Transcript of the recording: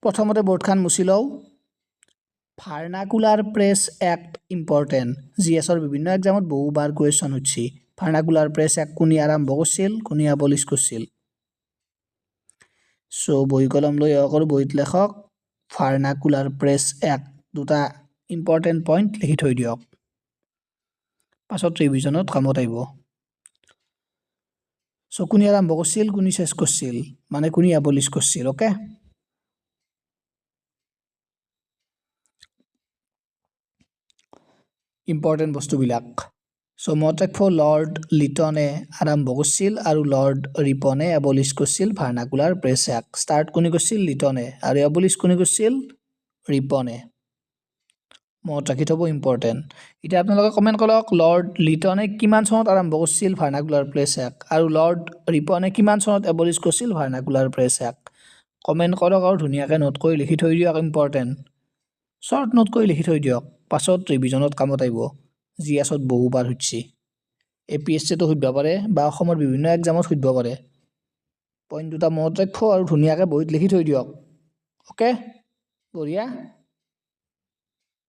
প্ৰথমতে বোৰ্ডখান মুছি লওঁ ভাৰ্নাকুলাৰ প্ৰেছ এক্ট ইম্পৰ্টেণ্ট জিএছৰ বিভিন্ন এক্সামত বহুবাৰ কুৱেশ্যন উঠছি ভাৰ্নাকুলাৰ প্ৰেছ এক্ট কোনে আৰম্ভ কৰিছিল কোনে এবলিছ কৰিছিল সো বহি কলম লৈ অকল বহিত লেখক ভাৰ্নাকুলাৰ প্ৰেছ এক্ট দুটা ইম্পৰ্টেণ্ট পইণ্ট লিখি থৈ দিয়ক পাছত ৰিভিজনত কামত আহিব সো কোনে আৰম্ভ কৰিছিল কোনে শেষ কৰিছিল মানে কোনে এবলিছ কৰিছিল ওকে ইম্পৰ্টেণ্ট বস্তুবিলাক সো মনত ৰাখিব লৰ্ড লিটনে আৰম্ভ কৰিছিল আৰু লৰ্ড ৰিপনে এবলিছ কৰিছিল ভাৰ্নাকুলাৰ প্ৰেছ এক্ট ষ্টাৰ্ট কোনে কৰিছিল লিটনে আৰু এবলিছ কোনে কৰিছিল ৰিপনে মনত ৰাখি থব ইম্পৰ্টেণ্ট এতিয়া আপোনালোকে কমেণ্ট কৰক লৰ্ড লিটনে কিমান চনত আৰম্ভ কৰিছিল ভাৰ্নাকুলাৰ প্ৰেছ এক্ট আৰু লৰ্ড ৰিপনে কিমান চনত এবলিছ কৰিছিল ভাৰ্নাকুলাৰ প্ৰেছ এক্ট কমেণ্ট কৰক আৰু ধুনীয়াকৈ নোট কৰি লিখি থৈ দিয়ক ইম্পৰ্টেণ্ট শ্বৰ্ট নোট কৰি লিখি থৈ দিয়ক পাছত ৰিভিজনত কামত আহিব জিএছত বহুবাৰ সুধিছি এপিএছচিটো সুধিব পাৰে বা অসমৰ বিভিন্ন এক্সামত সুধিব পাৰে পইণ্ট দুটা মনত ৰাখিব আৰু ধুনীয়াকৈ বহিত লিখি থৈ দিয়ক অ'কে বঢ়িয়া